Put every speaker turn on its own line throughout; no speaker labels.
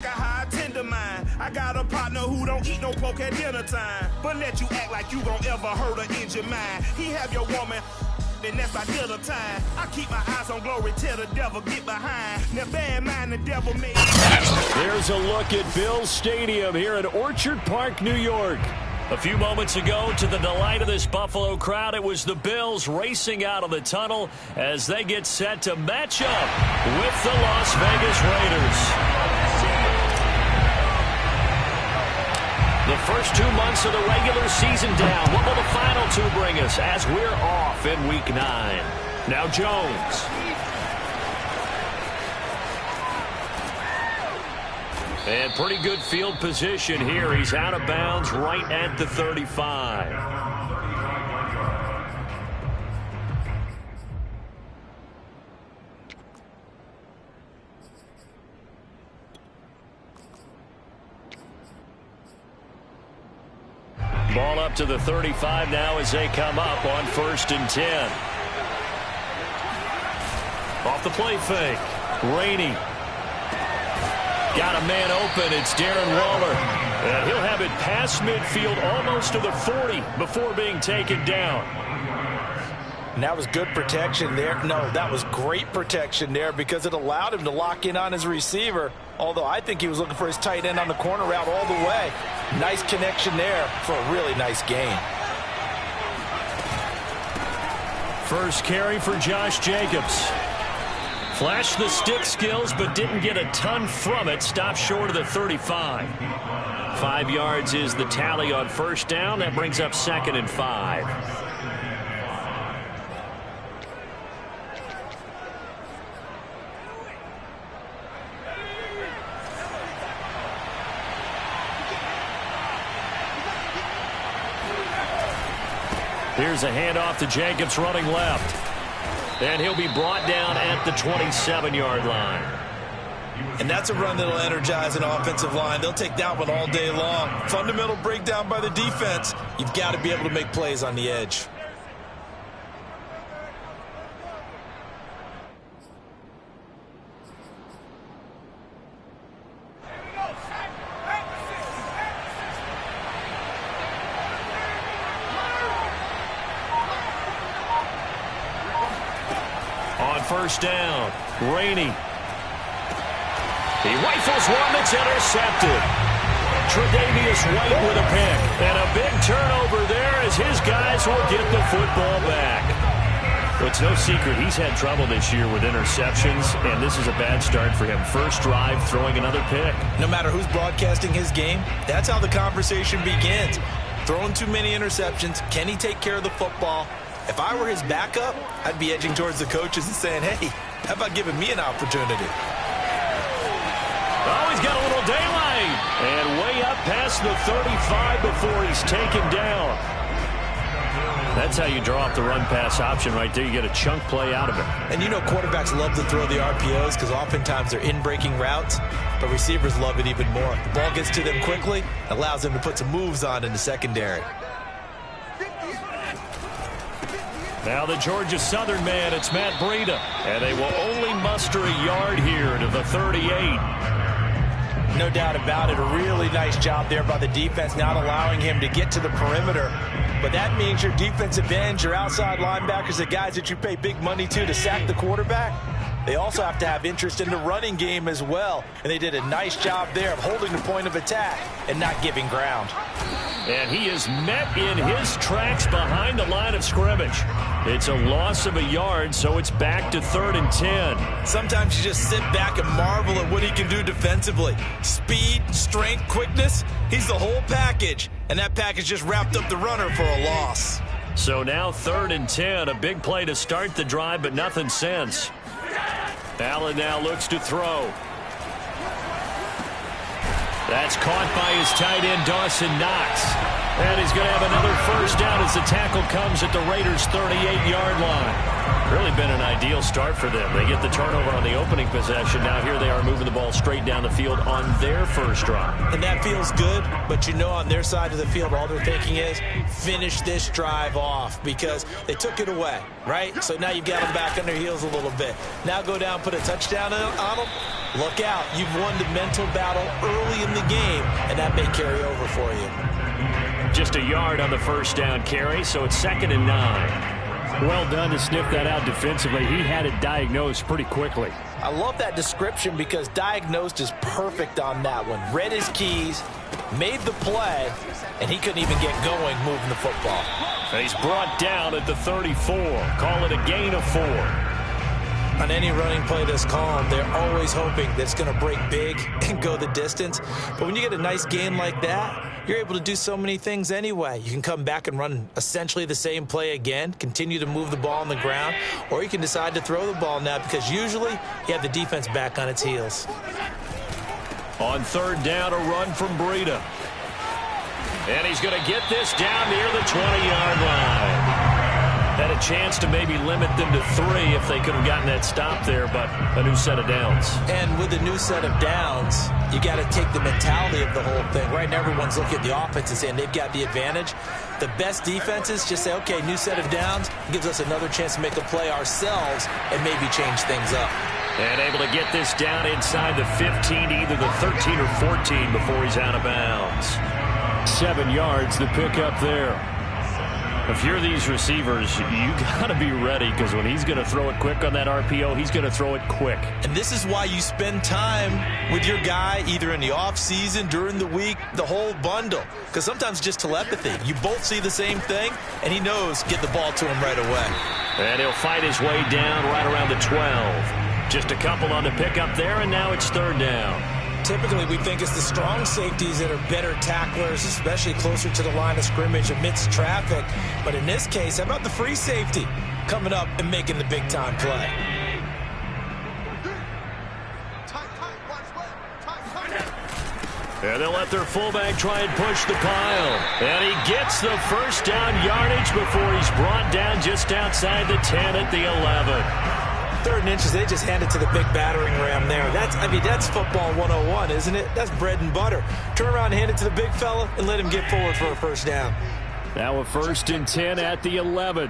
I got a partner who don't eat no pork at dinner time, but let you act like you gon' ever hurt or injure mine. He have your woman, and that's by dinner time. I keep my eyes on glory till the devil get behind. Now bad mind the devil made.
There's a look at Bills Stadium here in Orchard Park, New York. A few moments ago, to the delight of this Buffalo crowd, it was the Bills racing out of the tunnel as they get set to match up with the Las Vegas Raiders. The first 2 months of the regular season down. What will the final two bring us as we're off in Week 9? Now Jones. And pretty good field position here. He's out of bounds right at the 35. Ball up to the 35 now as they come up on 1st and 10. Off the play fake. Rainey. Got a man open. It's Darren Waller. And he'll have it past midfield almost to the 40 before being taken down.
And that was good protection there. No, that was great protection there because it allowed him to lock in on his receiver. Although I think he was looking for his tight end on the corner route all the way. Nice connection there for a really nice gain.
First carry for Josh Jacobs. Flashed the stick skills but didn't get a ton from it. Stopped short of the 35. 5 yards is the tally on first down. That brings up 2nd and 5. Here's a handoff to Jacobs running left. And he'll be brought down at the 27-yard line.
And that's a run that'll energize an offensive line. They'll take that one all day long. Fundamental breakdown by the defense. You've got to be able to make plays on the edge.
First down, Rainey. He rifles one that's intercepted. Tre'Davious White with a pick. And a big turnover there as his guys will get the football back. Well, it's no secret he's had trouble this year with interceptions, and this is a bad start for him. First drive, throwing another pick.
No matter who's broadcasting his game, that's how the conversation begins. Throwing too many interceptions. Can he take care of the football? If I were his backup, I'd be edging towards the coaches and saying, hey, how about giving me an opportunity?
Oh, he's got a little daylight. And way up past the 35 before he's taken down. That's how you draw up the run-pass option right there. You get a chunk play out of it.
And you know quarterbacks love to throw the RPOs because oftentimes they're in-breaking routes, but receivers love it even more. The ball gets to them quickly, allows them to put some moves on in the secondary.
Now the Georgia Southern man, it's Matt Breida. And they will only muster a yard here to the 38.
No doubt about it. A really nice job there by the defense, not allowing him to get to the perimeter. But that means your defensive ends, your outside linebackers, the guys that you pay big money to sack the quarterback, they also have to have interest in the running game as well. And they did a nice job there of holding the point of attack and not giving ground.
And he is met in his tracks behind the line of scrimmage. It's a loss of a yard, so it's back to 3rd and 10.
Sometimes you just sit back and marvel at what he can do defensively. Speed, strength, quickness, he's the whole package. And that package just wrapped up the runner for a loss.
So now 3rd and 10, a big play to start the drive, but nothing since. Allen now looks to throw. That's caught by his tight end, Dawson Knox. And he's going to have another first down as the tackle comes at the Raiders' 38-yard line. Really been an ideal start for them. They get the turnover on the opening possession. Now here they are moving the ball straight down the field on their first drive.
And that feels good, but you know on their side of the field all they're thinking is finish this drive off because they took it away, right? So now you've got them back on their heels a little bit. Now go down, put a touchdown on them. Look out. You've won the mental battle early in the game, and that may carry over for you.
Just a yard on the first down carry, so it's 2nd and 9.
Well done to sniff that out defensively. He had it diagnosed pretty quickly.
I love that description because diagnosed is perfect on that one. Read his keys, made the play, and he couldn't even get going moving the football.
He's brought down at the 34. Call it a gain of 4.
On any running play this calm, they're always hoping that it's going to break big and go the distance. But when you get a nice gain like that, you're able to do so many things anyway. You can come back and run essentially the same play again, continue to move the ball on the ground, or you can decide to throw the ball now because usually you have the defense back on its heels.
On 3rd down, a run from Breida. And he's going to get this down near the 20-yard line. Had a chance to maybe limit them to 3 if they could have gotten that stop there, but a new set of downs.
And with a new set of downs, you got to take the mentality of the whole thing. Right now, everyone's looking at the offense and saying they've got the advantage. The best defenses just say, okay, new set of downs. It gives us another chance to make a play ourselves and maybe change things up.
And able to get this down inside the 15, either the 13 or 14 before he's out of bounds.
7 yards, the pickup there.
If you're these receivers, you got to be ready because when he's going to throw it quick on that RPO, he's going to throw it quick.
And this is why you spend time with your guy either in the offseason, during the week, the whole bundle. Because sometimes just telepathy. You both see the same thing, and he knows get the ball to him right away.
And he'll fight his way down right around the 12. Just a couple on the pickup there, and now it's 3rd down.
Typically, we think it's the strong safeties that are better tacklers, especially closer to the line of scrimmage amidst traffic. But in this case, how about the free safety coming up and making the big-time play?
And they'll let their fullback try and push the pile. And he gets the first down yardage before he's brought down just outside the 10 at the 11.
3rd and inches, they just hand it to the big battering ram there. That's football 101, isn't it? That's bread and butter. Turn around and hand it to the big fella and let him get forward for a first down.
Now a 1st and 10 at the 11.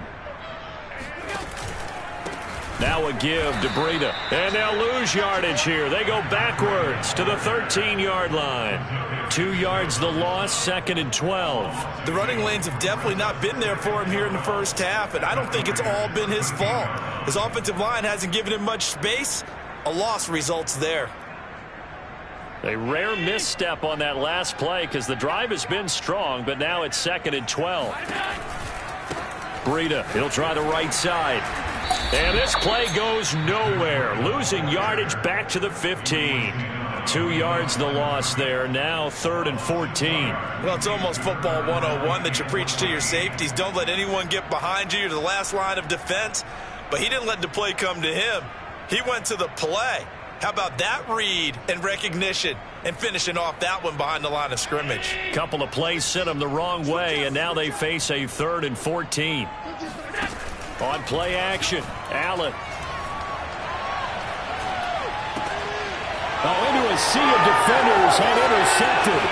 Now a give to Breida. And they'll lose yardage here. They go backwards to the 13-yard line. 2 yards the loss, 2nd and 12.
The running lanes have definitely not been there for him here in the first half, and I don't think it's all been his fault. His offensive line hasn't given him much space. A loss results there.
A rare misstep on that last play because the drive has been strong, but now it's 2nd and 12. Breida, he'll try the right side. And this play goes nowhere. Losing yardage back to the 15. 2 yards the loss there. Now 3rd and 14.
Well, it's almost football 101 that you preach to your safeties. Don't let anyone get behind you. You're the last line of defense. But he didn't let the play come to him. He went to the play. How about that read and recognition and finishing off that one behind the line of scrimmage?
Couple of plays sent them the wrong way, and now they face a 3rd and 14. On play action, Allen.
Into a sea of defenders and intercepted.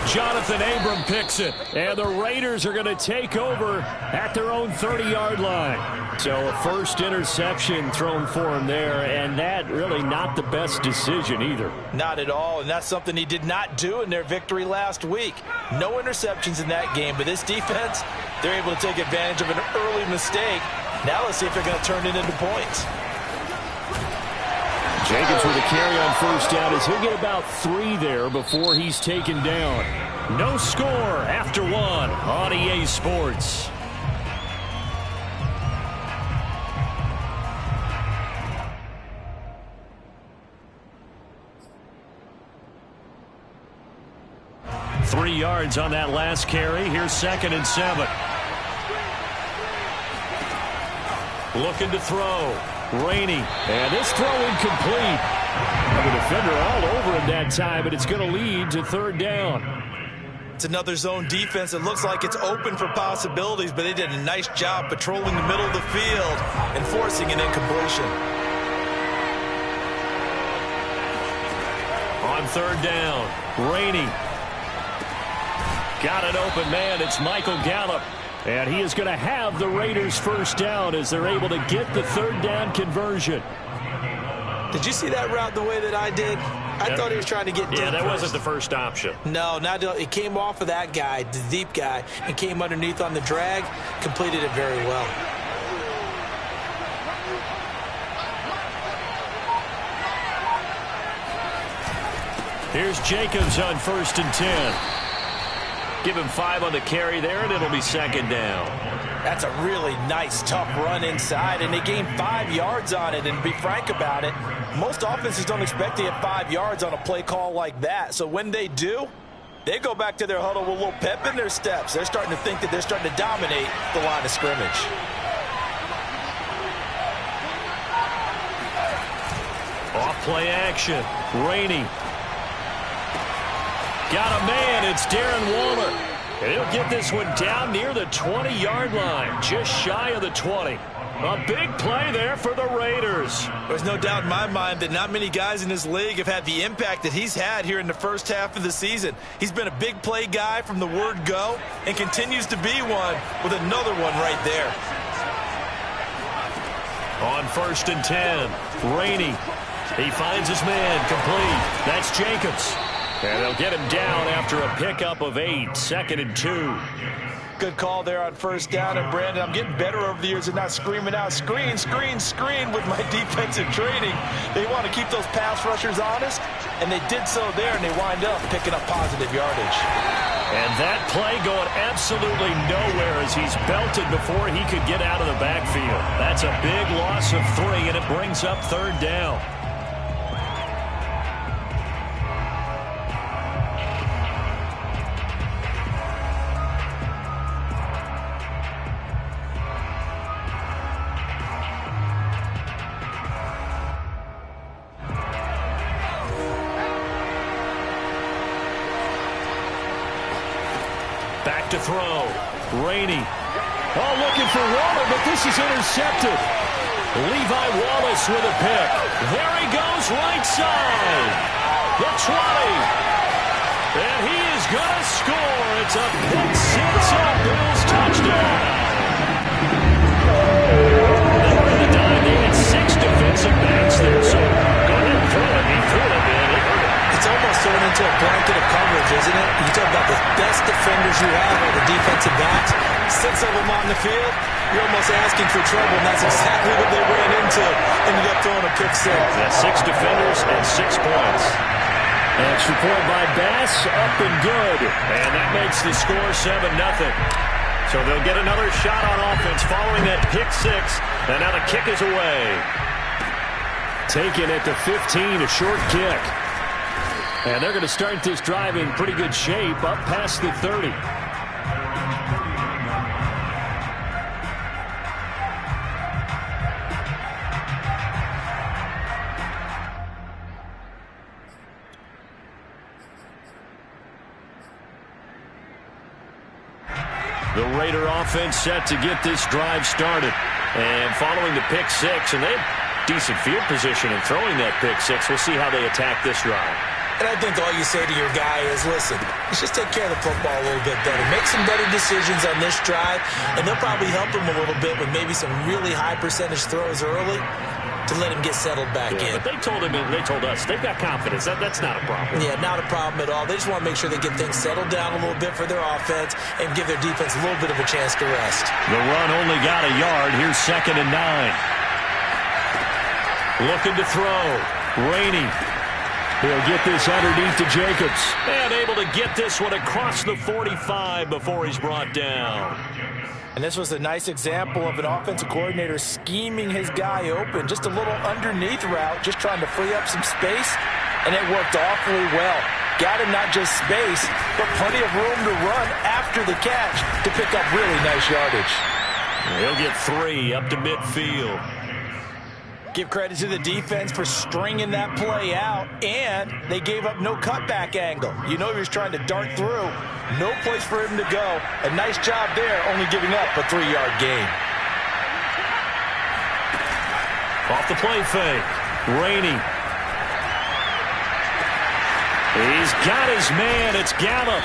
Jonathan Abram picks it. And the Raiders are going to take over at their own 30-yard line.
So a first interception thrown for him there, and that really not the best decision either.
Not at all, and that's something he did not do in their victory last week. No interceptions in that game, but this defense, they're able to take advantage of an early mistake. Now let's see if they're going to turn it into points.
Jenkins with a carry on first down as he'll get about 3 there before he's taken down.
No score after 1 on EA Sports. Three yards on that last carry. Here's 2nd and 7. Looking to throw. Rainey, and this throw incomplete. The defender all over him that time, but it's going to lead to 3rd down.
It's another zone defense. It looks like it's open for possibilities, but they did a nice job patrolling the middle of the field and forcing an incompletion.
On 3rd down, Rainey. Got an open man. It's Michael Gallup. And he is going to have the Raiders first down as they're able to get the 3rd down conversion.
Did you see that route the way that I did? I thought he was trying to get deep.
Yeah, that wasn't the first option.
No, it came off of that guy, the deep guy, and came underneath on the drag, completed it very well.
Here's Jacobs on 1st and 10. Give him 5 on the carry there, and it'll be 2nd down.
That's a really nice, tough run inside, and they gained 5 yards on it. And to be frank about it, most offenses don't expect to get 5 yards on a play call like that. So when they do, they go back to their huddle with a little pep in their steps. They're starting to think that they're starting to dominate the line of scrimmage.
Off play action. Rainey. Got a man. It's Darren Waller. And he'll get this one down near the 20-yard line, just shy of the 20. A big play there for the Raiders.
There's no doubt in my mind that not many guys in this league have had the impact that he's had here in the first half of the season. He's been a big play guy from the word go and continues to be one with another one right there.
On 1st and 10, Rainey. He finds his man complete. That's Jacobs. And they'll get him down after a pickup of 8, 2nd and 2.
Good call there on 1st down. And, Brandon, I'm getting better over the years at not screaming out, screen, screen, screen with my defensive training. They want to keep those pass rushers honest, and they did so there, and they wind up picking up positive yardage.
And that play going absolutely nowhere as he's belted before he could get out of the backfield. That's a big loss of 3, and it brings up 3rd down. Back to throw. Rainey. Oh, looking for Waller, but this is intercepted. Levi Wallace with a pick. There he goes, right side. The 20. And he is going to score. It's a pick 6 up. Bills touchdown. They were in the dime. They had 6 defensive backs there, so go ahead and throw it. He threw it, man. It hurt him.
It's almost turned into a blanket of coverage, isn't it? You talk about the best defenders you have are the defensive backs. 6 of them on the field, you're almost asking for trouble, and that's exactly what they ran into. Ended up throwing a pick 6.
Yeah, 6 defenders and 6 points. Extra point by Bass, up and good. And that makes the score 7-0. So they'll get another shot on offense following that pick 6. And now the kick is away. Taken at the 15, a short kick. And they're going to start this drive in pretty good shape, up past the 30. The Raider offense set to get this drive started. And following the pick 6, and they have decent field position in throwing that pick 6. We'll see how they attack this drive.
And I think all you say to your guy is, listen, let's just take care of the football a little bit better. Make some better decisions on this drive, and they'll probably help him a little bit with maybe some really high percentage throws early to let him get settled back in.
But they told us, they've got confidence. That's not a problem.
Yeah, not a problem at all. They just want to make sure they get things settled down a little bit for their offense and give their defense a little bit of a chance to rest.
The run only got a yard. Here's 2nd and 9. Looking to throw. Rainey. He'll get this underneath to Jacobs. And able to get this one across the 45 before he's brought down.
And this was a nice example of an offensive coordinator scheming his guy open. Just a little underneath route, just trying to free up some space. And it worked awfully well. Got him not just space, but plenty of room to run after the catch to pick up really nice yardage.
He'll get 3 up to midfield.
Give credit to the defense for stringing that play out, and they gave up no cutback angle. You know he was trying to dart through. No place for him to go. A nice job there, only giving up a 3-yard gain.
Off the play fake. Rainey. He's got his man. It's Gallup.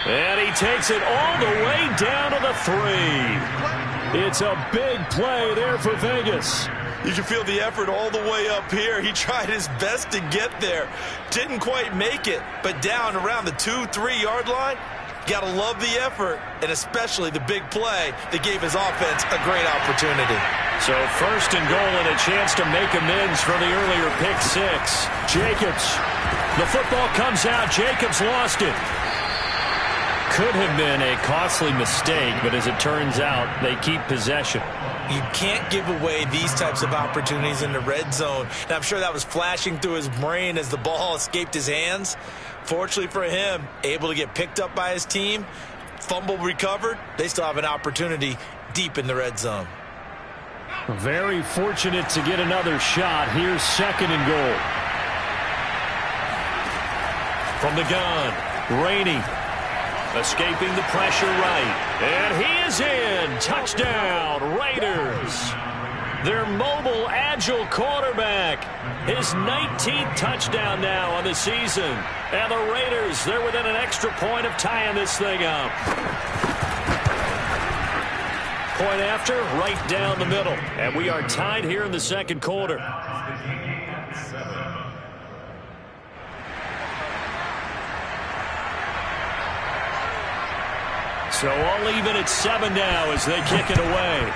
And he takes it all the way down to the 3. It's a big play there for Vegas.
You can feel the effort all the way up here. He tried his best to get there. Didn't quite make it, but down around the 2-3 yard line, got to love the effort, and especially the big play that gave his offense a great opportunity.
So first and goal and a chance to make amends for the earlier pick six. Jacobs. The football comes out. Jacobs lost it. Could have been a costly mistake, but as it turns out, they keep possession.
You can't give away these types of opportunities in the red zone. And I'm sure that was flashing through his brain as the ball escaped his hands. Fortunately for him, able to get picked up by his team, fumble recovered. They still have an opportunity deep in the red zone.
Very fortunate to get another shot. Here's second and goal.
From the gun, Rainey. Escaping the pressure right. And he is in. Touchdown, Raiders. Their mobile, agile quarterback. His 19th touchdown now on the season. And the Raiders, they're within an extra point of tying this thing up. Point after, right down the middle. And we are tied here in the second quarter. So all even at 7 now as they kick it away.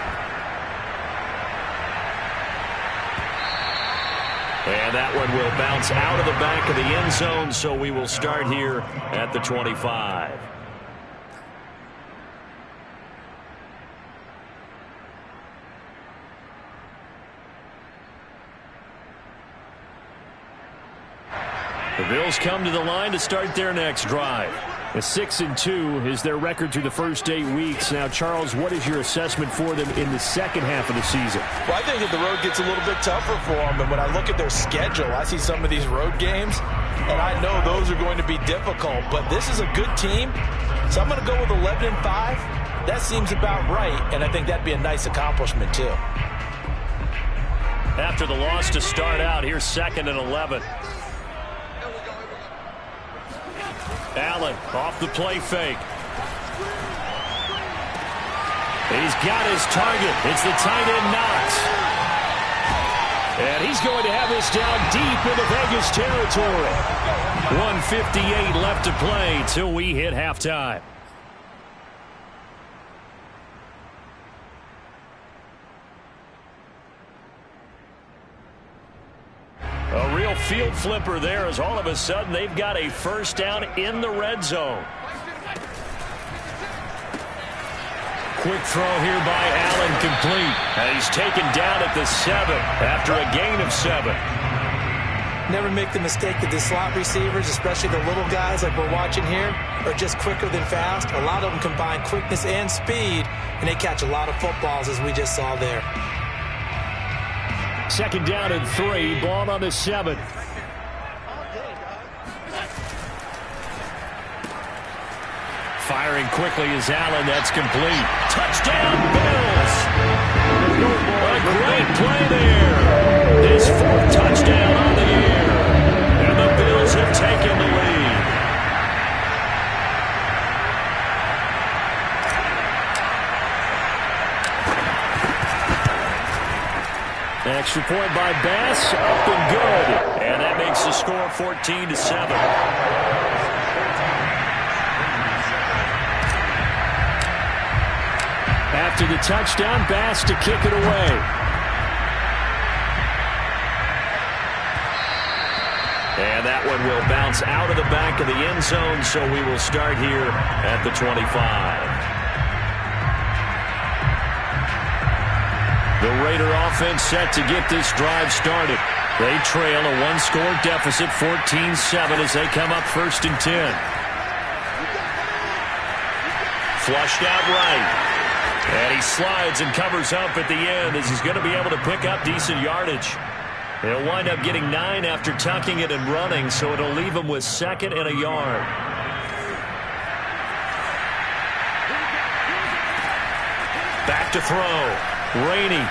And that one will bounce out of the back of the end zone, so we will start here at the 25. The Bills come to the line to start their next drive. A 6-2 is their record through the first 8 weeks. Now, Charles, what is your assessment for them in the second half of the season?
Well, I think that the road gets a little bit tougher for them. And when I look at their schedule, I see some of these road games, and I know those are going to be difficult. But this is a good team, so I'm going to go with 11-5. That seems about right, and I think that'd be a nice accomplishment, too.
After the loss to start out, here's 2nd and 11. Allen off the play fake. He's got his target. It's the tight end Knox. And he's going to have this down deep into Vegas territory. 1:58 left to play till we hit halftime. A real field flipper there as all of a sudden they've got a first down in the red zone. Quick throw here by Allen, complete. And he's taken down at the 7 after a gain of 7.
Never make the mistake that the slot receivers, especially the little guys like we're watching here, are just quicker than fast. A lot of them combine quickness and speed, and they catch a lot of footballs as we just saw there.
2nd down and 3, ball on the 7.
Firing quickly is Allen. That's complete. Touchdown, Bills! A great play there. His 4th touchdown on the year. And the Bills have taken the lead. Extra point by Bass, up and good. And that makes the score 14-7.
After the touchdown, Bass to kick it away.
And that one will bounce out of the back of the end zone, so we will start here at the 25. The Raider offense set to get this drive started. They trail a 1-score deficit, 14-7, as they come up 1st and 10. Flushed out right. And he slides and covers up at the end as he's going to be able to pick up decent yardage. He'll wind up getting 9 after tucking it and running, so it'll leave him with 2nd and a yard. Back to throw. Rainey.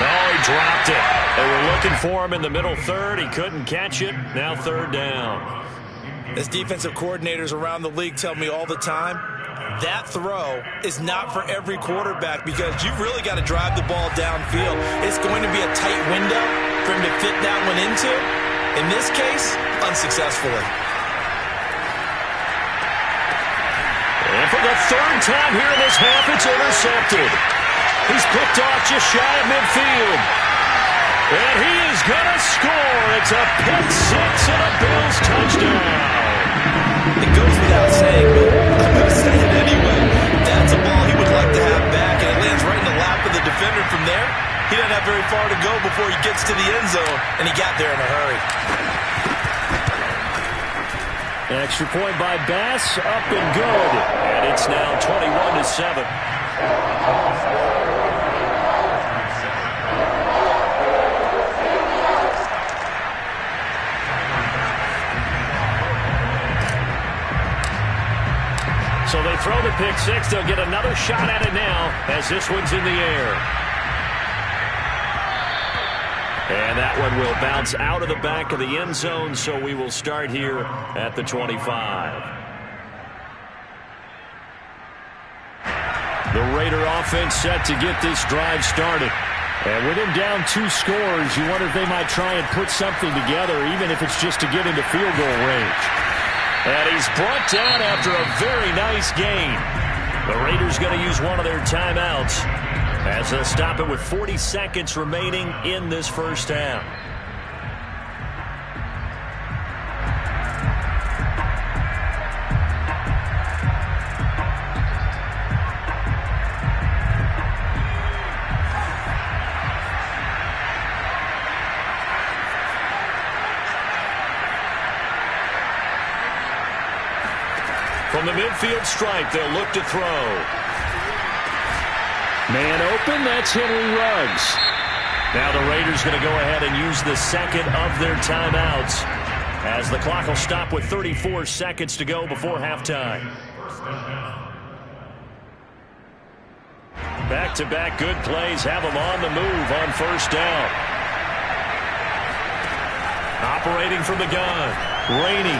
Oh, he dropped it. They were looking for him in the middle 3rd. He couldn't catch it. Now 3rd down.
As defensive coordinators around the league tell me all the time, that throw is not for every quarterback because you've really got to drive the ball downfield. It's going to be a tight window for him to fit that one into. In this case, unsuccessfully.
And for the third time here in this half, it's intercepted. He's picked off just shy of midfield. And he is going to score. It's a pick six and a Bills touchdown.
It goes without saying, but I'm going to say it anyway. That's a ball he would like to have back, and it lands right in the lap of the defender from there. He doesn't have very far to go before he gets to the end zone, and he got there in a hurry.
Extra point by Bass, up and good. And it's now 21-7. So they throw the pick six. They'll get another shot at it now as this one's in the air. And that one will bounce out of the back of the end zone, so we will start here at the 25. The Raider offense set to get this drive started. And with him down 2 scores, you wonder if they might try and put something together, even if it's just to get into field goal range. And he's brought down after a very nice gain. The Raiders going to use one of their timeouts as they'll stop it with 40 seconds remaining in this first half. From the midfield stripe, they'll look to throw. Man open, that's Henry Ruggs. Now the Raiders going to go ahead and use the second of their timeouts as the clock will stop with 34 seconds to go before halftime. Back-to-back good plays have them on the move on first down. Operating from the gun, Rainey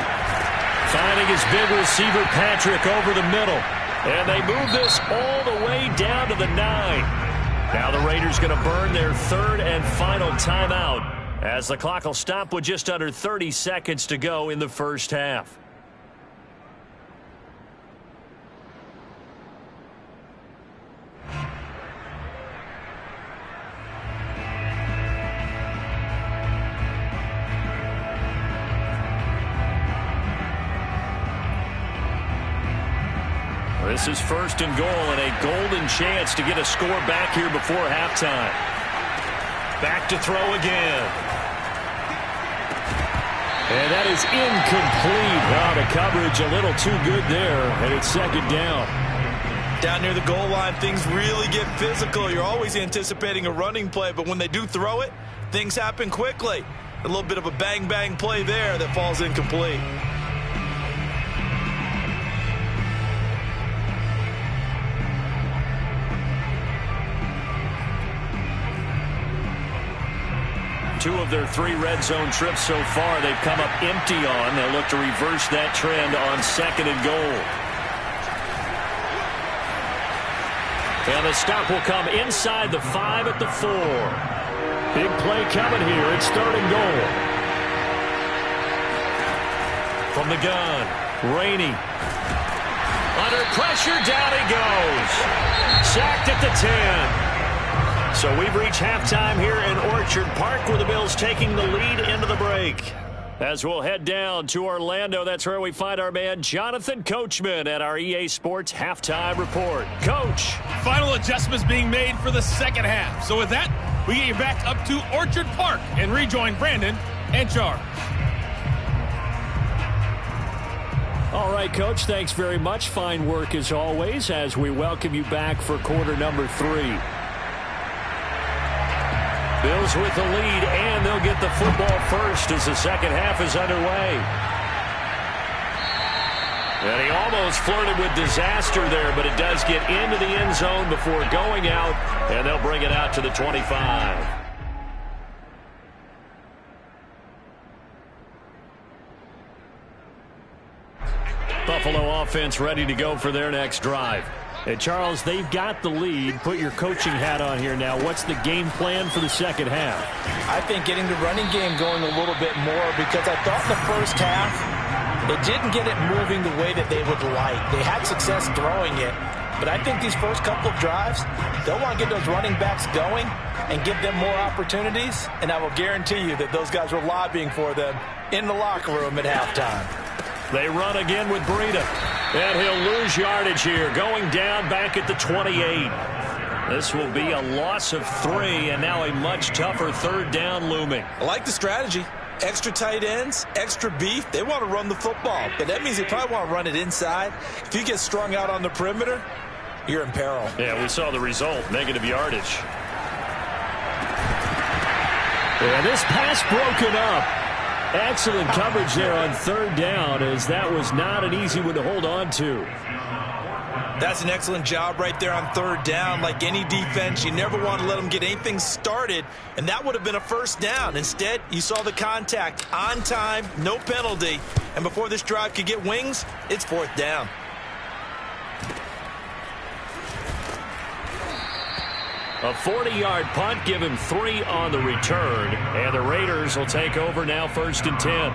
finding his big receiver Patrick over the middle. And they move this all the way down to the 9. Now the Raiders going to burn their third and final timeout as the clock will stop with just under 30 seconds to go in the first half. This is first and goal and a golden chance to get a score back here before halftime. Back to throw again. And that is incomplete. Wow, the coverage a little too good there, and it's second down.
Down near the goal line, things really get physical. You're always anticipating a running play, but when they do throw it, things happen quickly. A little bit of a bang-bang play there that falls incomplete.
Two of their 3 red zone trips so far they've come up empty on. They'll look to reverse that trend on second and goal. And the stop will come inside the 5 at the 4. Big play coming here. It's third and goal. From the gun, Rainey. Under pressure, down he goes. Sacked at the 10. So we've reached halftime here in Orchard Park with the Bills taking the lead into the break. As we'll head down to Orlando, that's where we find our man Jonathan Coachman at our EA Sports Halftime Report. Coach.
Final adjustments being made for the second half. So with that, we get you back up to Orchard Park and rejoin Brandon and Charles.
All right, Coach, thanks very much. Fine work as always as we welcome you back for quarter number 3. Bills with the lead, and they'll get the football first as the second half is underway. And he almost flirted with disaster there, but it does get into the end zone before going out, and they'll bring it out to the 25.
Buffalo offense ready to go for their next drive. And Charles, they've got the lead. Put your coaching hat on here now. What's the game plan for the second half?
I think getting the running game going a little bit more, because I thought in the first half they didn't get it moving the way that they would like. They had success throwing it, but I think these first couple of drives, they'll want to get those running backs going and give them more opportunities, and I will guarantee you that those guys were lobbying for them in the locker room at halftime.
They run again with Breida. And he'll lose yardage here, going down back at the 28. This will be a loss of 3, and now a much tougher third down looming.
I like the strategy. Extra tight ends, extra beef. They want to run the football, but that means they probably want to run it inside. If you get strung out on the perimeter, you're in peril.
Yeah, we saw the result, negative yardage.
And this pass broken up. Excellent coverage there on third down, as that was not an easy one to hold on to.
That's an excellent job right there on third down. Like any defense, you never want to let them get anything started, and that would have been a first down. Instead, you saw the contact on time, no penalty, and before this drive could get wings, it's fourth down.
A 40-yard punt, give him 3 on the return, and the Raiders will take over now, 1st and 10.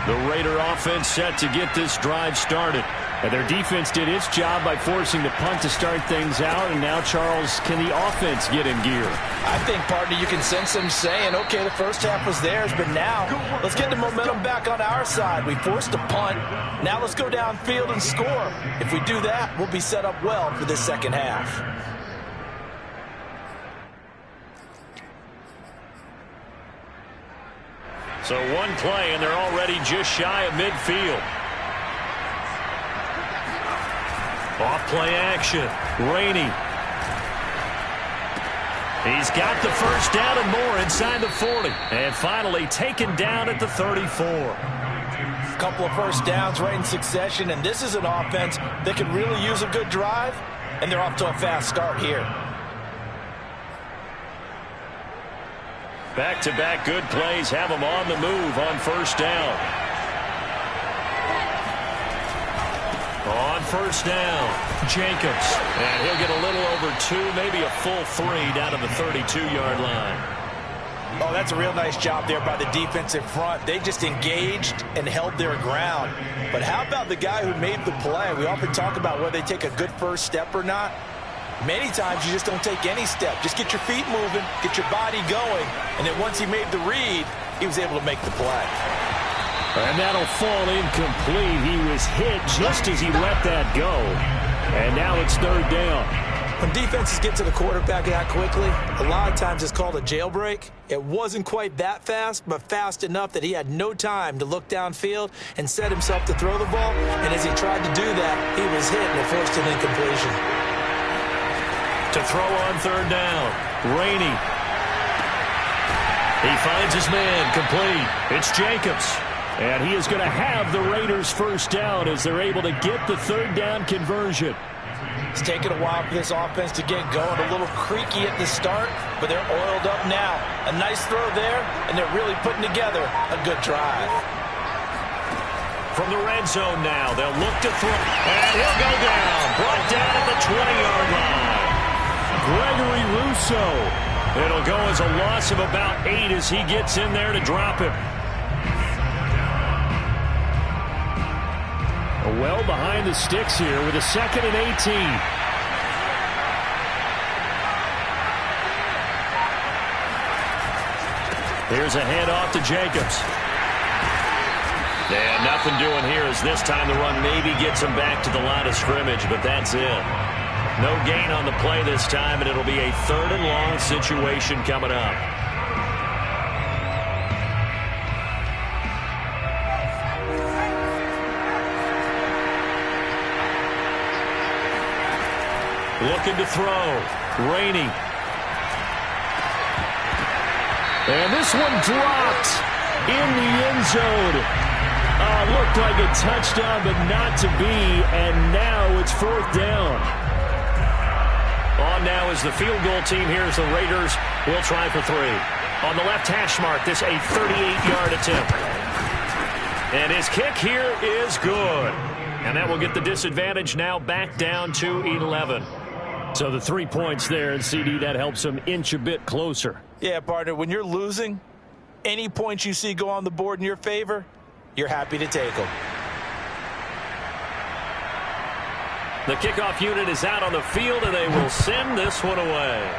The Raider offense set to get this drive started. And their defense did its job by forcing the punt to start things out. And now, Charles, can the offense get in gear?
I think, partner, you can sense them saying, okay, the first half was theirs, but now let's get the momentum back on our side. We forced a punt. Now let's go downfield and score. If we do that, we'll be set up well for this second half.
So one play, and they're already just shy of midfield. Off-play action. Rainey. He's got the first down and more inside the 40. And finally taken down at the 34.
A couple of first downs right in succession, and this is an offense that could really use a good drive, and they're off to a fast start here.
Back-to-back good plays have them on the move on first down. On first down, Jacobs. And he'll get a little over 2, maybe a full 3 down to the 32-yard line.
Oh, that's a real nice job there by the defensive front. They just engaged and held their ground. But how about the guy who made the play? We often talk about whether they take a good first step or not. Many times you just don't take any step. Just get your feet moving, get your body going, and then once he made the read, he was able to make the play.
And that'll fall incomplete. He was hit just as he let that go. And now it's third down.
When defenses get to the quarterback that quickly, a lot of times it's called a jailbreak. It wasn't quite that fast, but fast enough that he had no time to look downfield and set himself to throw the ball. And as he tried to do that, he was hit and forced an incompletion.
To throw on third down, Rainey. He finds his man, complete. It's Jacobs.
And he is going to have the Raiders first down as they're able to get the third down conversion.
It's taken a while for this offense to get going. A little creaky at the start, but they're oiled up now. A nice throw there, and they're really putting together a good drive.
From the red zone now, they'll look to throw. And he'll go down. Brought down at the 20-yard line.
Gregory Rousseau.
It'll go as a loss of about 8 as he gets in there to drop him.
Well behind the sticks here with a 2nd and 18.
Here's a handoff to Jacobs. And nothing doing here as this time the run maybe gets him back to the line of scrimmage, but that's it. No gain on the play this time, and it'll be a 3rd and long situation coming up. Looking to throw. Rainey.
And this one dropped in the end zone. Looked like a touchdown, but not to be. And now it's 4th down. on now is the field goal team here as the Raiders will try for 3. On the left hash mark, this a 38-yard attempt. And his kick here is good. And that will get the disadvantage now back down to 11. So the 3 points there, and CD, that helps him inch a bit closer.
Yeah, partner, when you're losing, any points you see go on the board in your favor, you're happy to take them.
The kickoff unit is out on the field, and they will send this one away.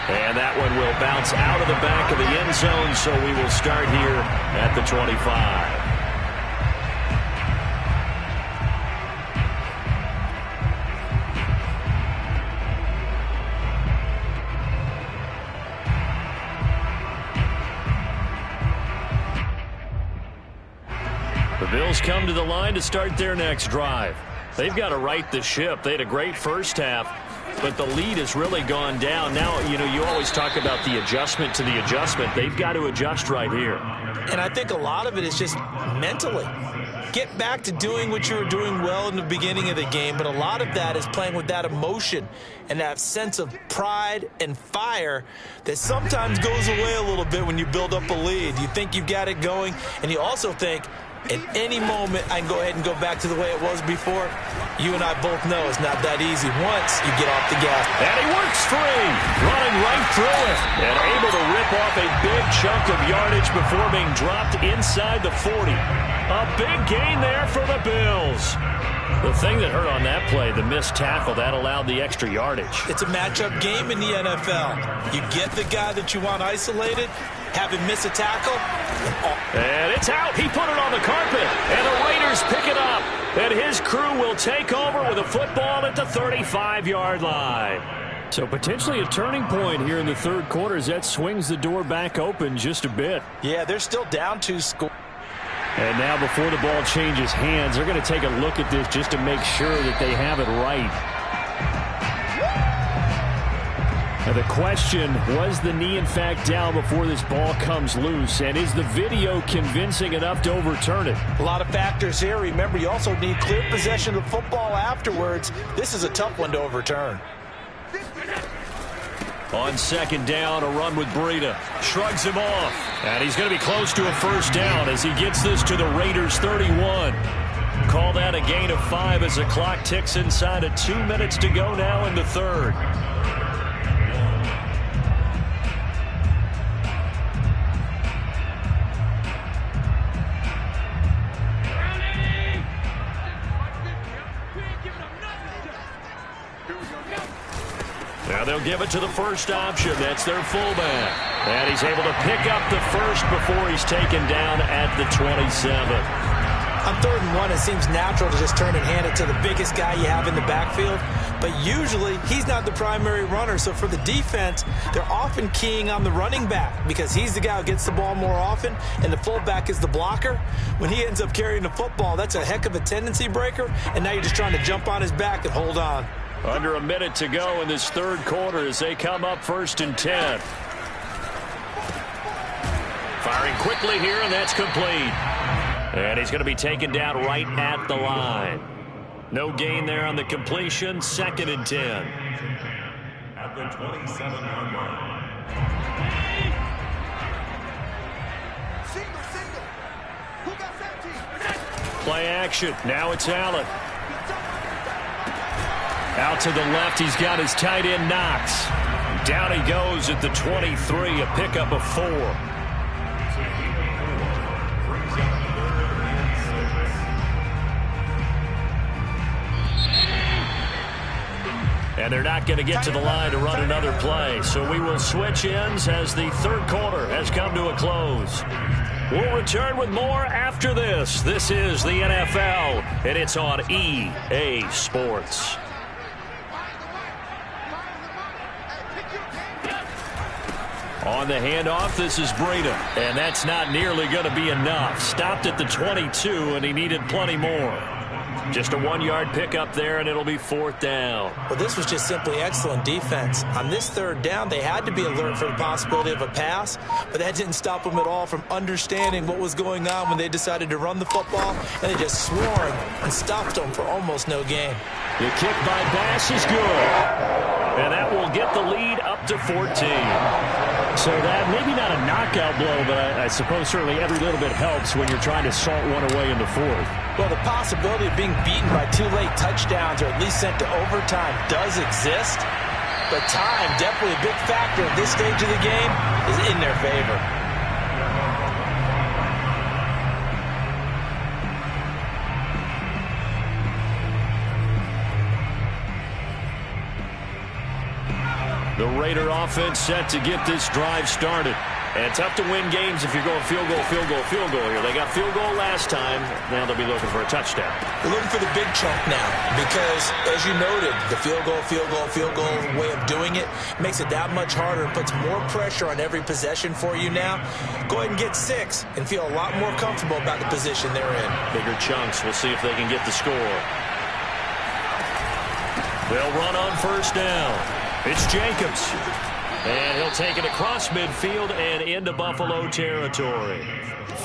And that one will bounce out of the back of the end zone, so we will start here at the 25. The Bills come to the line to start their next drive. They've got to right the ship. They had a great first half, but the lead has really gone down. Now, you always talk about the adjustment to the adjustment. They've got to adjust right here.
And I think a lot of it is just mentally. Get back to doing what you were doing well in the beginning of the game, but a lot of that is playing with that emotion and that sense of pride and fire that sometimes goes away a little bit when you build up a lead. You think you've got it going, and you also think, at any moment, I can go ahead and go back to the way it was before. You and I both know it's not that easy once you get off the gas.
And he works free, running right through it, and able to rip off a big chunk of yardage before being dropped inside the 40. A big gain there for the Bills. The thing that hurt on that play, the missed tackle, that allowed the extra yardage.
It's a matchup game in the NFL. You get the guy that you want isolated, have him miss a tackle.
And it's out. He put it on the carpet. And the Raiders pick it up. And his crew will take over with a football at the 35-yard line. So potentially a turning point here in the third quarter as that swings the door back open just a bit.
Yeah, they're still down 2 scores.
And now before the ball changes hands, they're going to take a look at this just to make sure that they have it right. Now the question, was the knee in fact down before this ball comes loose? And is the video convincing enough to overturn it?
A lot of factors here. Remember, you also need clear possession of the football afterwards. This is a tough one to overturn.
On second down, a run with Breida. Shrugs him off. And he's going to be close to a first down as he gets this to the Raiders' 31. Call that a gain of 5 as the clock ticks inside of 2 minutes to go now in the third. Now they'll give it to the first option. That's their fullback. And he's able to pick up the first before he's taken down at the 27.
On 3rd and 1, it seems natural to just turn and hand it to the biggest guy you have in the backfield. But usually, he's not the primary runner. So for the defense, they're often keying on the running back because he's the guy who gets the ball more often, and the fullback is the blocker. When he ends up carrying the football, that's a heck of a tendency breaker, and now you're just trying to jump on his back and hold on.
Under a minute to go in this third quarter as they come up 1st and 10. Firing quickly here, and that's complete. And he's going to be taken down right at the line. No gain there on the completion. 2nd and 10.
At the 27-yard line.
Play action. Now it's Allen. Out to the left, he's got his tight end Knox. Down he goes at the 23, a pickup of 4. And they're not going to get to the line to run another play. So we will switch ends as the third quarter has come to a close. We'll return with more after this. This is the NFL, and it's on EA Sports. On the handoff, this is Breida, and that's not nearly going to be enough. Stopped at the 22, and he needed plenty more.
Just a 1-yard pickup there, and it'll be 4th down.
Well, this was just simply excellent defense. On this 3rd down, they had to be alert for the possibility of a pass, but that didn't stop them at all from understanding what was going on when they decided to run the football, and they just swarmed and stopped them for almost no gain.
The kick by Bass is good, and that will get the lead up to 14.
So that maybe not a knockout blow, but I suppose certainly every little bit helps when you're trying to salt one away in the 4th.
Well, the possibility of being beaten by 2 late touchdowns or at least sent to overtime does exist, but time, definitely a big factor at this stage of the game, is in their favor.
The Raider offense set to get this drive started. And tough to win games if you're going field goal, field goal, field goal here. They got field goal last time. Now they'll be looking for a touchdown.
They're looking for the big chunk now because, as you noted, the field goal way of doing it makes it that much harder and puts more pressure on every possession for you now. Go ahead and get 6 and feel a lot more comfortable about the position they're in.
Bigger chunks. We'll see if they can get the score. They'll run on 1st down. It's Jacobs. And he'll take it across midfield and into Buffalo territory.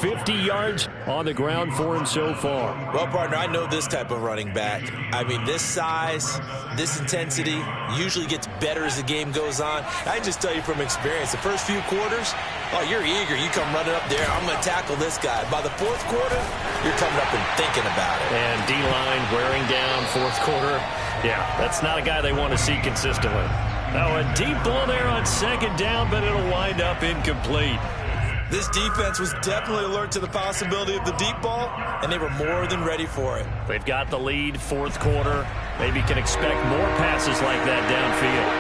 50 yards on the ground for him so far.
Well, partner, I know this type of running back. I mean, this size, this intensity usually gets better as the game goes on. I can just tell you from experience, the first few quarters, oh, you're eager. You come running up there, I'm going to tackle this guy. By the 4th quarter, you're coming up and thinking about it.
And D-line wearing down 4th quarter. Yeah, that's not a guy they want to see consistently. Now, a deep ball there on 2nd down, but it'll wind up incomplete.
This defense was definitely alert to the possibility of the deep ball, and they were more than ready for it.
They've got the lead, 4th quarter. Maybe can expect more passes like that downfield.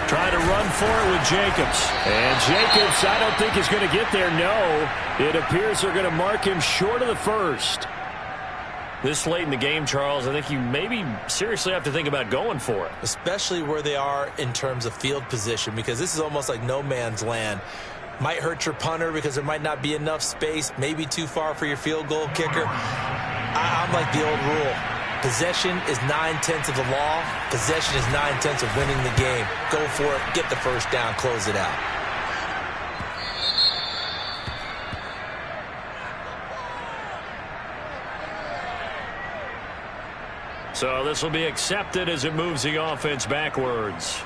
Trying to run for it with Jacobs. And Jacobs, I don't think is going to get there. No, it appears they're going to mark him short of the 1st. This late in the game, Charles, I think you maybe seriously have to think about going for it.
Especially where they are in terms of field position, because this is almost like no man's land. Might hurt your punter because there might not be enough space, maybe too far for your field goal kicker. I'm like the old rule. Possession is 9/10 of the law. Possession is 9/10 of winning the game. Go for it, get the 1st down, close it out.
So this will be accepted as it moves the offense backwards.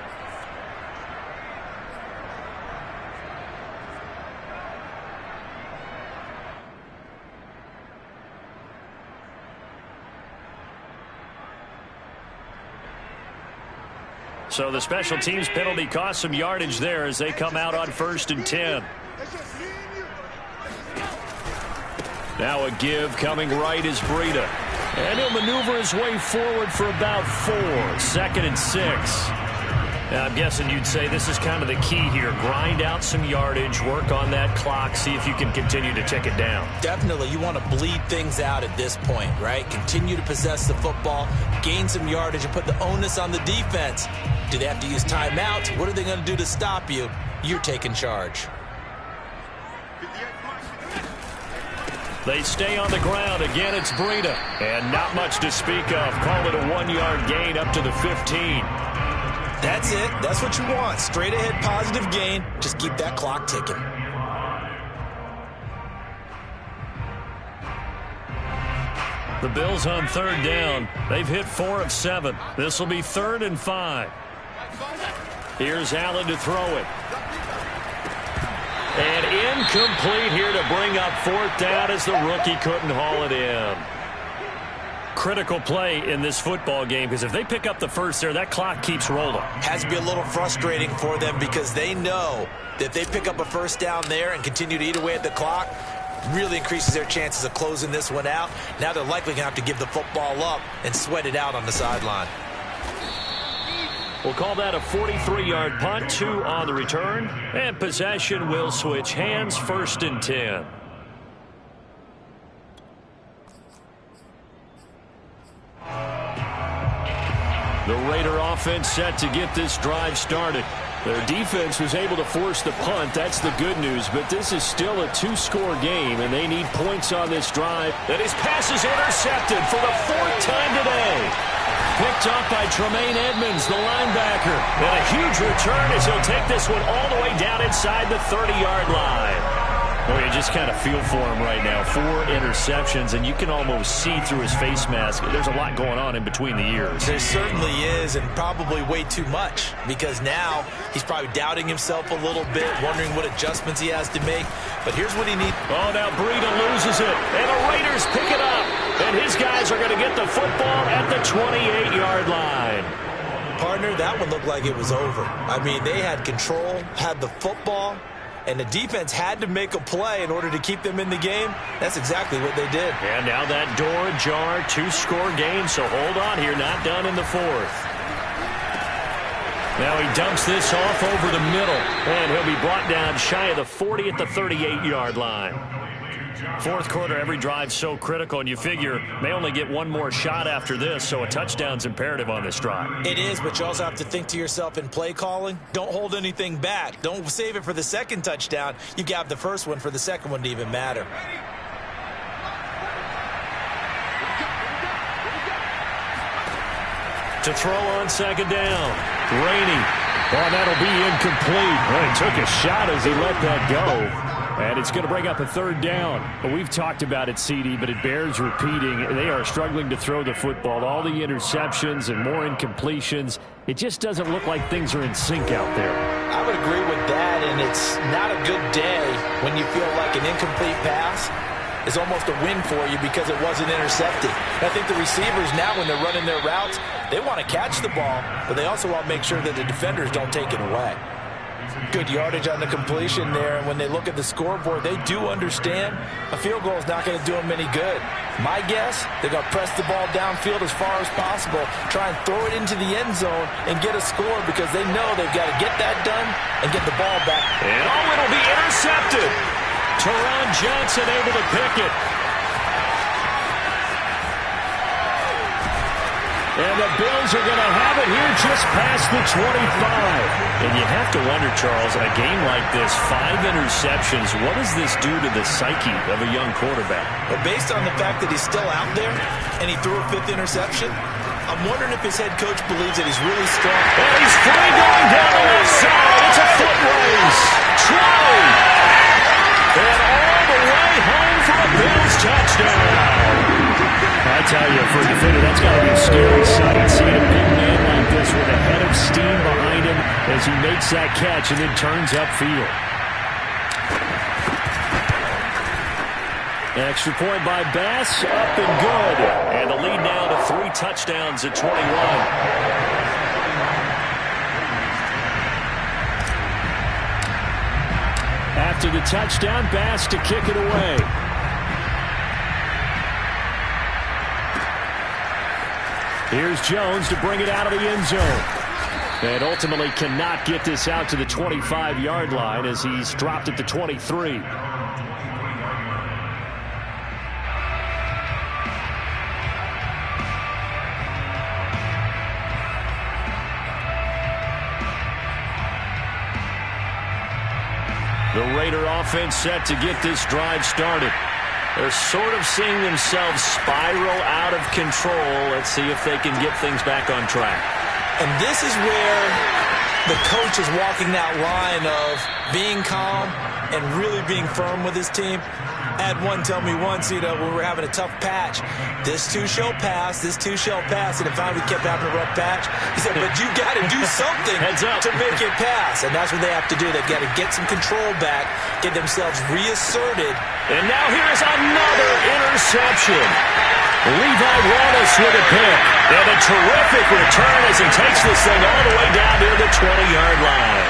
So the special teams penalty cost some yardage there as they come out on 1st and 10. Now a give coming right is Breida. And he'll maneuver his way forward for about 4. 2nd and 6. Now, I'm guessing you'd say this is kind of the key here. Grind out some yardage, work on that clock, see if you can continue to tick it down.
Definitely. You want to bleed things out at this point, right? Continue to possess the football, gain some yardage, and put the onus on the defense. Do they have to use timeouts? What are they going to do to stop you? You're taking charge.
They stay on the ground. Again, it's Breida. And not much to speak of. Call it a 1-yard gain up to the 15.
That's it. That's what you want. Straight ahead positive gain. Just keep that clock ticking.
The Bills on 3rd down. They've hit 4 of 7. This will be 3rd and 5. Here's Allen to throw it. And incomplete here to bring up 4th down as the rookie couldn't haul it in. Critical play in this football game because if they pick up the 1st there, that clock keeps rolling.
Has to be a little frustrating for them because they know that if they pick up a 1st down there and continue to eat away at the clock, really increases their chances of closing this one out. Now they're likely going to have to give the football up and sweat it out on the sideline.
We'll call that a 43-yard punt, 2 on the return. And possession will switch hands, 1st and 10. The Raider offense set to get this drive started. Their defense was able to force the punt. That's the good news. But this is still a two-score game, and they need points on this drive. And his pass is intercepted for the fourth time today. Picked up by Tremaine Edmonds, the linebacker. And a huge return as he'll take this one all the way down inside the 30-yard line. Well, you just kind of feel for him right now. 4 interceptions, and you can almost see through his face mask. There's a lot going on in between the ears.
There certainly is, and probably way too much, because now he's probably doubting himself a little bit, wondering what adjustments he has to make. But here's what he needs.
Oh, now Breida loses it, and the Raiders pick it up. And his guys are going to get the football at the 28-yard line.
Partner, that one looked like it was over. I mean, they had control, had the football, and the defense had to make a play in order to keep them in the game. That's exactly what they did.
And now that door ajar, 2-score game, so hold on here, not done in the 4th. Now he dumps this off over the middle, and he'll be brought down shy of the 40 at the 38-yard line. 4th quarter, every drive's so critical, and you figure they only get one more shot after this, so a touchdown's imperative on this drive.
It is, but you also have to think to yourself in play calling, don't hold anything back. Don't save it for the second touchdown. You got the first one for the second one to even matter.
To throw on second down, Rainey. Oh, that'll be incomplete. Well, he took a shot as he let that go. And it's going to bring up a 3rd down. We've talked about it, CD, but it bears repeating. They are struggling to throw the football. All the interceptions and more incompletions. It just doesn't look like things are in sync out there.
I would agree with that, and it's not a good day when you feel like an incomplete pass is almost a win for you because it wasn't intercepted. I think the receivers now, when they're running their routes, they want to catch the ball, but they also want to make sure that the defenders don't take it away. Good yardage on the completion there, and when they look at the scoreboard, they do understand a field goal is not going to do them any good. My guess, they're going to press the ball downfield as far as possible, try and throw it into the end zone and get a score because they know they've got to get that done and get the ball back.
And it'll be intercepted. Teron Johnson able to pick it. And the Bills are going to have it here just past the 25. And you have to wonder, Charles, a game like this, 5 interceptions, what does this do to the psyche of a young quarterback?
But based on the fact that he's still out there and he threw a 5th interception, I'm wondering if his head coach believes that he's really strong.
And he's free going down the left side. It's a foot race. Troy. And all the way home for a Bills touchdown. I tell you, for a defender, that's got to be a scary sight, seeing a big man like this with a head of steam behind him as he makes that catch and then turns upfield. Extra point by Bass, up and good. And the lead now to 3 touchdowns at 21. After the touchdown, Bass to kick it away. Here's Jones to bring it out of the end zone. And ultimately cannot get this out to the 25-yard line as he's dropped at the 23. The Raider offense set to get this drive started. They're sort of seeing themselves spiral out of control. Let's see if they can get things back on track.
And this is where the coach is walking that line of being calm and really being firm with his team. I had one tell me once, when we were having a tough patch, this too shall pass, this too shall pass, and finally we kept having a rough patch. He said, but you got to do something to make it pass, and that's what they have to do. They've got to get some control back, get themselves reasserted.
And now here is another interception. Levi Wallace with a pick, and a terrific return as he takes this thing all the way down near the 20-yard line.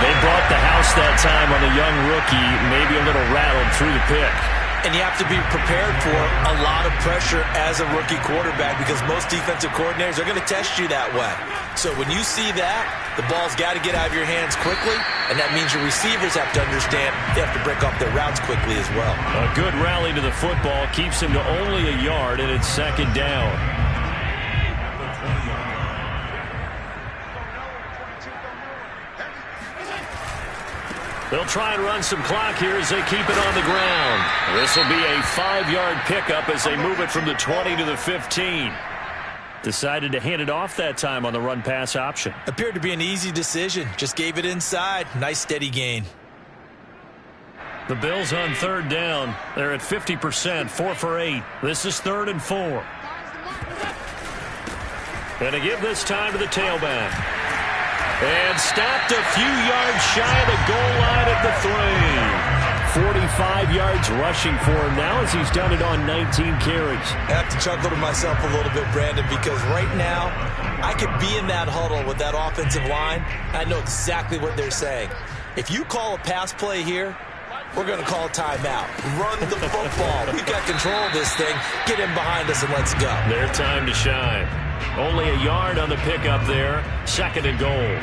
They brought the house that time on the young rookie, maybe a little rattled through the pick.
And you have to be prepared for a lot of pressure as a rookie quarterback because most defensive coordinators are going to test you that way. So when you see that, the ball's got to get out of your hands quickly, and that means your receivers have to understand they have to break off their routes quickly as well.
A good rally to the football keeps him to only a yard, and it's second down. They'll try and run some clock here as they keep it on the ground. This will be a 5-yard pickup as they move it from the 20 to the 15. Decided to hand it off that time on the run-pass option.
Appeared to be an easy decision. Just gave it inside. Nice steady gain.
The Bills on third down. They're at 50%, 4 for 8. This is 3rd and 4. And to give this time to the tailback. And stopped a few yards shy of the goal line at the 3. 45 yards rushing for him now as he's done it on 19 carries.
I have to chuckle to myself a little bit, Brandon, because right now I could be in that huddle with that offensive line. I know exactly what they're saying. If you call a pass play here, we're going to call a timeout. Run the football. We've got control of this thing. Get in behind us and let's go.
Their time to shine. Only a yard on the pickup there. 2nd and goal.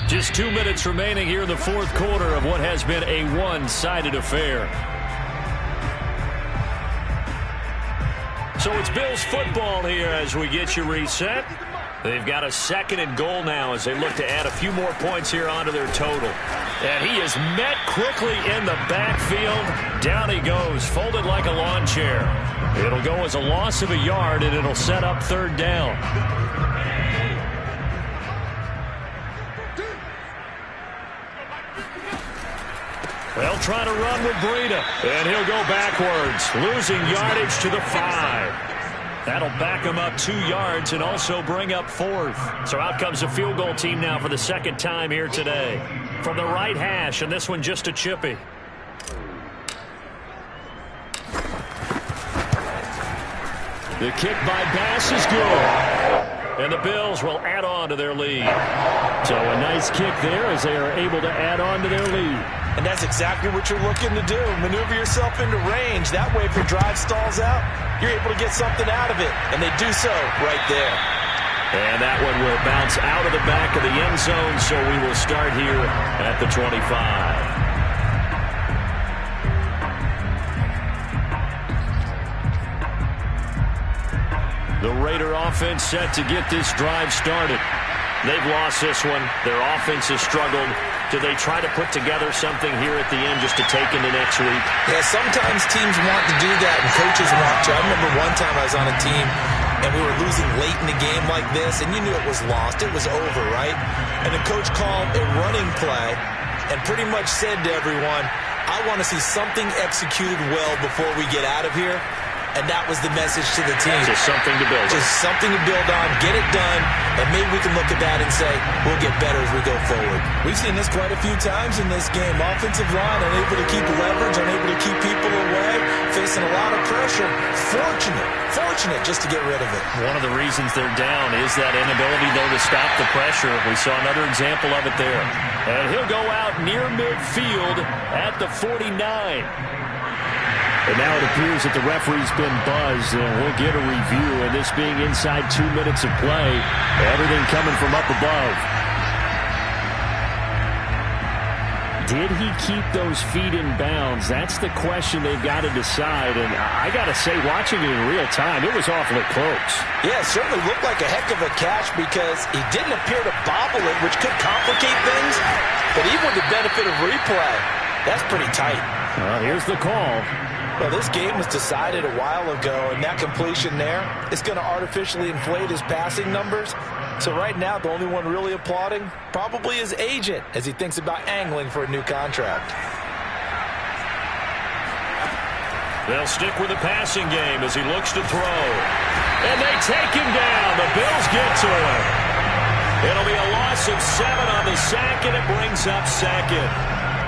Just 2 minutes remaining here in the 4th quarter of what has been a one-sided affair. So it's Bills football here as we get you reset. They've got a 2nd and goal now as they look to add a few more points here onto their total. And he is met quickly in the backfield. Down he goes, folded like a lawn chair. It'll go as a loss of a yard, and it'll set up 3rd down. They'll try to run with Breida, and he'll go backwards, losing yardage to the 5. That'll back him up 2 yards and also bring up 4th. So out comes the field goal team now for the 2nd time here today. From the right hash, and this one just a chippy. The kick by Bass is good. And the Bills will add on to their lead. So a nice kick there as they are able to add on to their lead.
And that's exactly what you're looking to do. Maneuver yourself into range. That way, if your drive stalls out, you're able to get something out of it. And they do so right there.
And that one will bounce out of the back of the end zone, so we will start here at the 25. The Raider offense set to get this drive started. They've lost this one. Their offense has struggled. Do they try to put together something here at the end just to take into next week?
Yeah, sometimes teams want to do that, and coaches want to. I remember one time I was on a team, and we were losing late in the game like this, and you knew it was lost. It was over, right? And the coach called a running play and pretty much said to everyone, I want to see something executed well before we get out of here. And that was the message to the team.
Just something to build on.
Just something to build on, get it done, and maybe we can look at that and say, we'll get better as we go forward. We've seen this quite a few times in this game. Offensive line unable to keep leverage, unable to keep people away, facing a lot of pressure. Fortunate just to get rid of it.
One of the reasons they're down is that inability, though, to stop the pressure. We saw another example of it there. And he'll go out near midfield at the 49. And now it appears that the referee's been buzzed, and we'll get a review. And this being inside 2 minutes of play, everything coming from up above. Did he keep those feet in bounds? That's the question they've got to decide. And I got to say, watching it in real time, it was awfully close.
Yeah, it certainly looked like a heck of a catch because he didn't appear to bobble it, which could complicate things. But even with the benefit of replay, that's pretty tight.
Well, here's the call.
Well, this game was decided a while ago, and that completion there is going to artificially inflate his passing numbers. So right now, the only one really applauding probably his agent as he thinks about angling for a new contract.
They'll stick with the passing game as he looks to throw. And they take him down. The Bills get to him. It'll be a loss of 7 on the sack, and it brings up 2nd.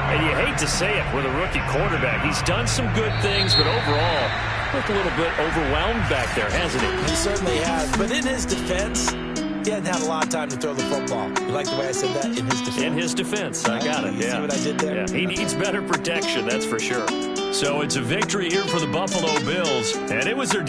And you hate to say it with a rookie quarterback. He's done some good things, but overall, looked a little bit overwhelmed back there, hasn't he?
He certainly has. But in his defense, he hadn't had a lot of time to throw the football. You like the way I said that? In his defense.
In his defense. I got it,
You see what I did there?
Yeah, he needs better protection, that's for sure. So it's a victory here for the Buffalo Bills, and it was their